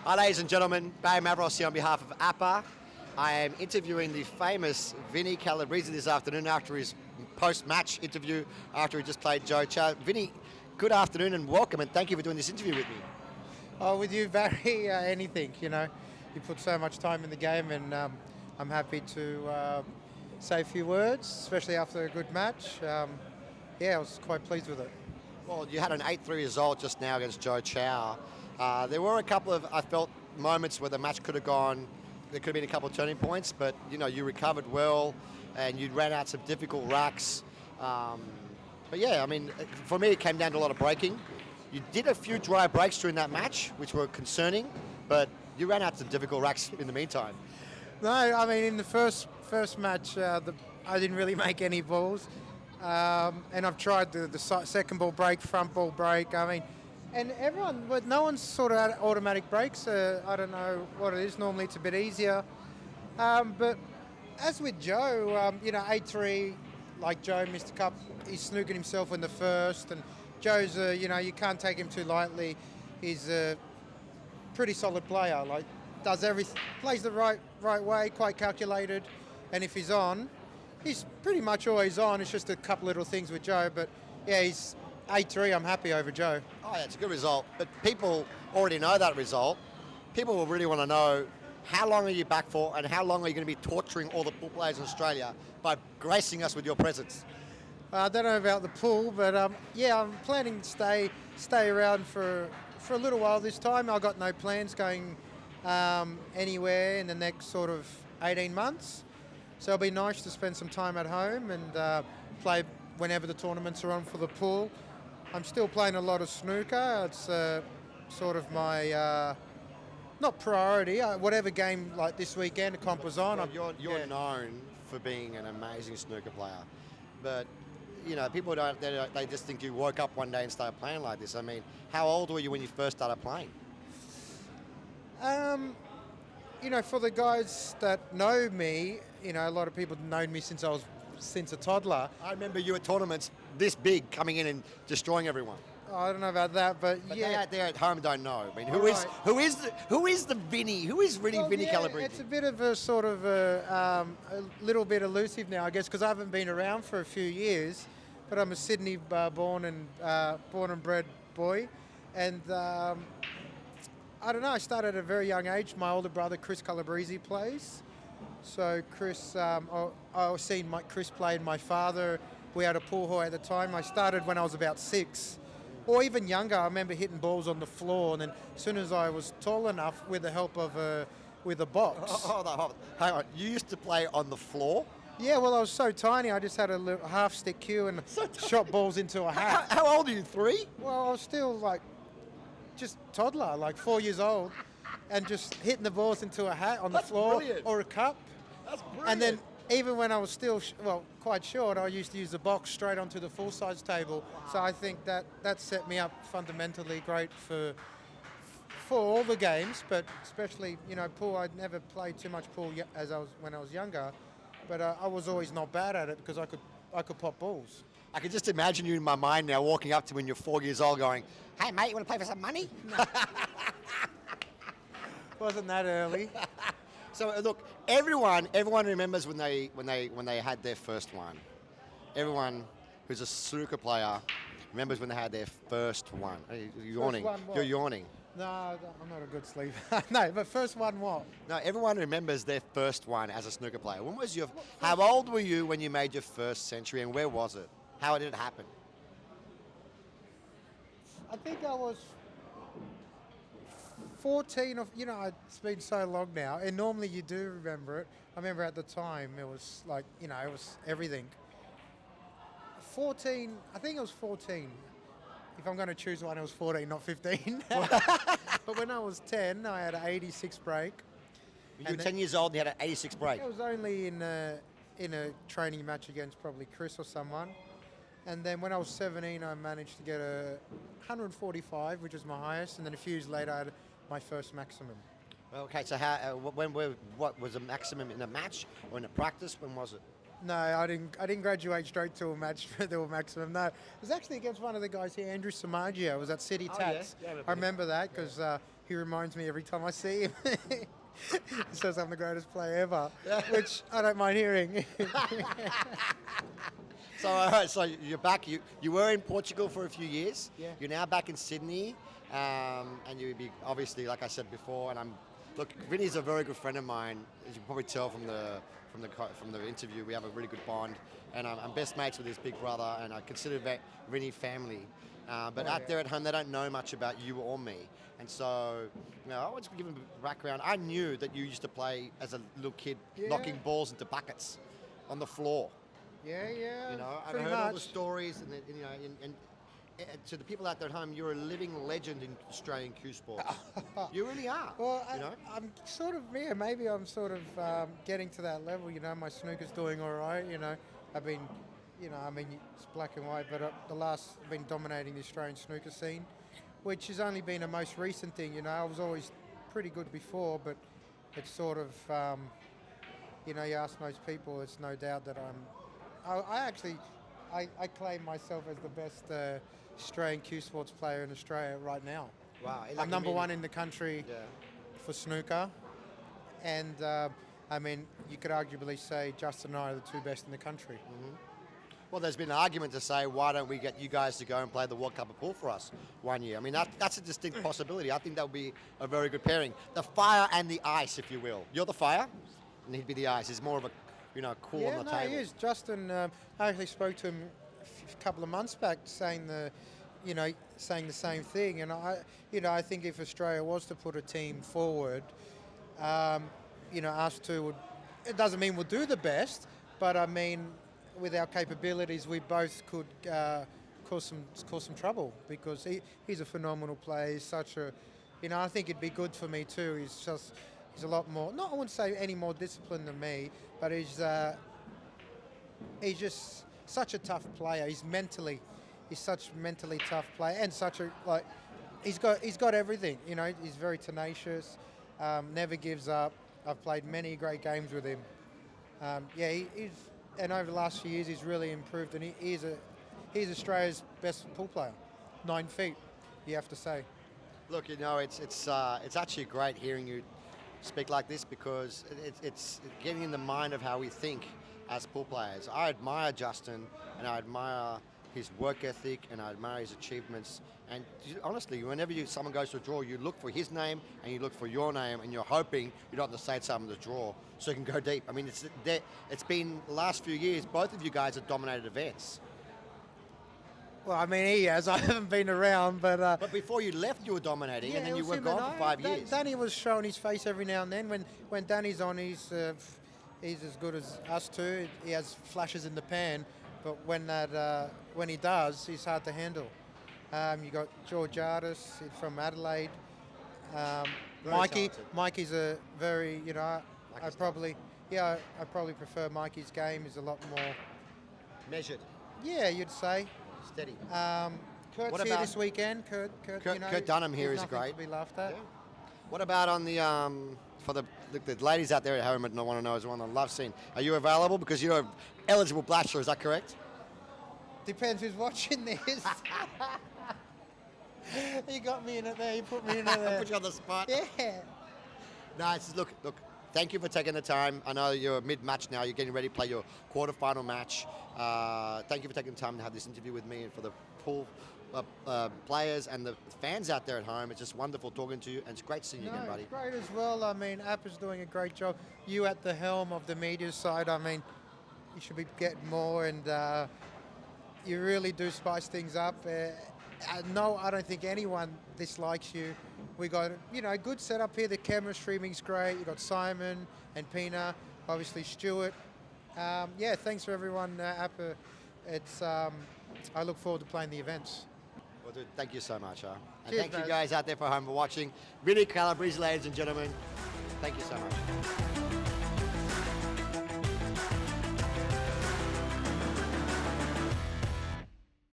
Hi, ladies and gentlemen. Barry Mavros here on behalf of APA. I am interviewing the famous Vinny Calabrese this afternoon after his post-match interview after he just played Joe Chow. Vinny, good afternoon and welcome, and thank you for doing this interview with me. Oh, with you, Barry, anything, You put so much time in the game, and I'm happy to say a few words, especially after a good match. I was quite pleased with it. Well, you had an 8-3 result just now against Joe Chow. There were a couple of, I felt, moments where the match could have gone, there could have been a couple of turning points, but, you recovered well and you ran out some difficult racks. For me, it came down to a lot of breaking. You did a few dry breaks during that match, which were concerning, but you ran out some difficult racks in the meantime. No, I mean, in the first match, I didn't really make any balls. And I've tried the second ball break, front ball break. And everyone, but no one's sort of had automatic breaks. I don't know what it is. Normally it's a bit easier. But as with Joe, 8-3, like Joe missed a couple, he's snookered himself in the first. And Joe's, you can't take him too lightly. He's a pretty solid player. Like, does everything, plays the right way, quite calculated. And if he's on, he's pretty much always on. It's just a couple little things with Joe. But yeah, he's 8-3, I'm happy over Joe. Oh, yeah, it's a good result. But people already know that result. People will really want to know how long are you back for and how long are you going to be torturing all the pool players in Australia by gracing us with your presence? I don't know about the pool, but I'm planning to stay around for a little while this time. I've got no plans going anywhere in the next sort of 18 months. So it'll be nice to spend some time at home and play whenever the tournaments are on for the pool. I'm still playing a lot of snooker. It's sort of my, not priority, whatever game like this weekend, the comp was on. Well, you're known for being an amazing snooker player. But, people they just think you woke up one day and started playing like this. I mean, how old were you when you first started playing? For the guys that know me, a lot of people have known me since a toddler. I remember you at tournaments this big coming in and destroying everyone. Oh, I don't know about that, but yeah. They out there at home don't know. I mean, who is the Vinny? Who is really Vinny Calabrese? It's a bit of a sort of a little bit elusive now, I guess, because I haven't been around for a few years. But I'm a Sydney born and bred boy, and I don't know. I started at a very young age. My older brother Chris Calabrese plays. So Chris, I seen Chris play and my father. We had a pool hall at the time. I started when I was about 6, or even younger. I remember hitting balls on the floor, and then as soon as I was tall enough, with the help of with a box. Hold on. Hang on. You used to play on the floor? Yeah, well, I was so tiny. I just had a little half stick cue and shot balls into a hat. How old are you? 3? Well, I was still just toddler, 4 years old, and just hitting the balls into a hat on the floor. Brilliant. Or a cup. That's brilliant. And then even when I was still quite short, I used to use the box straight onto the full-size table. Wow. So I think that set me up fundamentally great for all the games, but especially pool. I'd never played too much pool when I was younger, but I was always not bad at it because I could pop balls. I can just imagine you in my mind now walking up to when you're 4 years old going, "Hey mate, you want to play for some money?" Wasn't that early. So look, everyone remembers when they had their first one. Everyone who's a snooker player remembers when they had their first one. You're yawning. You're yawning. No, I'm not a good sleeper. No, but first one what? No, everyone remembers their first one as a snooker player. How old were you when you made your first century, and where was it? How did it happen? I think I was 14. It's been so long now, and normally you do remember it. I remember at the time it was it was everything. 14, I think it was 14. If I'm going to choose one, it was 14, not 15. But when I was 10, I had an 86 break. You were 10 years old and you had an 86 break? It was only in a training match against probably Chris or someone. And then when I was 17, I managed to get a 145, which was my highest. And then a few years later, I had my first maximum. Okay, so what was the maximum in a match or in a practice? When was it? No, I didn't graduate straight to a match to a maximum. No, it was actually against one of the guys here, Andrew Samagia. I was at City Tats. Yeah, I remember that because he reminds me every time I see him. He says I'm the greatest player ever, which I don't mind hearing. So, all right, so you're back. You were in Portugal for a few years. Yeah. You're now back in Sydney, and you'd be obviously, like I said before, and look, Vinny's a very good friend of mine. As you can probably tell from the interview, we have a really good bond, and I'm best mates with his big brother, and I consider Vinny family. But out there at home, they don't know much about you or me. And so, I want to give them a background. I knew that you used to play as a little kid, knocking balls into buckets on the floor. Yeah. I've pretty heard all the much. stories, and to the people out there at home, you're a living legend in Australian cue sports. You really are. Well, you know? I'm sort of, maybe I'm sort of getting to that level, my snooker's doing all right, I've been, it's black and white, but I've been dominating the Australian snooker scene, which has only been a most recent thing, I was always pretty good before, but it's sort of, you ask most people, it's no doubt that I claim myself as the best Australian cue sports player in Australia right now. Wow. I'm number one in the country for snooker, and you could arguably say Justin and I are the two best in the country. Mm-hmm. Well, there's been an argument to say, why don't we get you guys to go and play the World Cup of Pool for us one year? I mean, that's a distinct possibility. I think that would be a very good pairing. The fire and the ice, if you will. You're the fire, and he'd be the ice. He's more of a, cool on the table. He is. Justin, I actually spoke to him a couple of months back, saying the same thing. And I think if Australia was to put a team forward, us two would. It doesn't mean we'll do the best, but I mean, with our capabilities, we both could cause some trouble, because he's a phenomenal player. He's such a, I think it'd be good for me too. He's a lot more. I wouldn't say any more disciplined than me, but he's just such a tough player. He's such a mentally tough player, and such a he's got everything. He's very tenacious, never gives up. I've played many great games with him. He's. And over the last few years, he's really improved, and he's Australia's best pool player. 9 feet, you have to say. Look, it's actually great hearing you speak like this, because it's getting in the mind of how we think as pool players. I admire Justin, and I admire his work ethic, and I admire his achievements. And honestly, whenever someone goes to a draw, you look for his name and you look for your name, and you're hoping you don't have to say something to draw so you can go deep. I mean, it's been the last few years, both of you guys have dominated events. Well, I mean, he has. I haven't been around, but... But before you left, you were dominating, and then you were gone for 5 years. Danny was showing his face every now and then. When Danny's on, he's as good as us two. He has flashes in the pan, but when he does, he's hard to handle. You got George Artis from Adelaide. Mikey's a very, I probably prefer Mikey's game. Is a lot more measured. Yeah, you'd say. Steady. Kurt's here this weekend. Kurt Dunham here is great. To be laughed at. Yeah. What about on the for the ladies out there at home that want to know as well on the love scene? Are you available, because you're an eligible bachelor? Is that correct? Depends who's watching this. You got me in it there. You put me in it there. Put you on the spot. Yeah. Nice. Look. Thank you for taking the time. I know you're mid-match now. You're getting ready to play your quarterfinal match. Thank you for taking the time to have this interview with me, and for the pool players and the fans out there at home. It's just wonderful talking to you, and it's great seeing you again, buddy. It's great as well. I mean, Appa's doing a great job. You at the helm of the media side. I mean, you should be getting more, and you really do spice things up. No, I don't think anyone dislikes you. We got, a good setup here. The camera streaming's great. You got Simon and Pina, obviously Stuart. Thanks for everyone, Appa. It's I look forward to playing the events. Well, dude, thank you so much, huh? And Cheers, thank you guys. guys out there for home for watching. Vinny Calabrese, ladies and gentlemen. Thank you so much.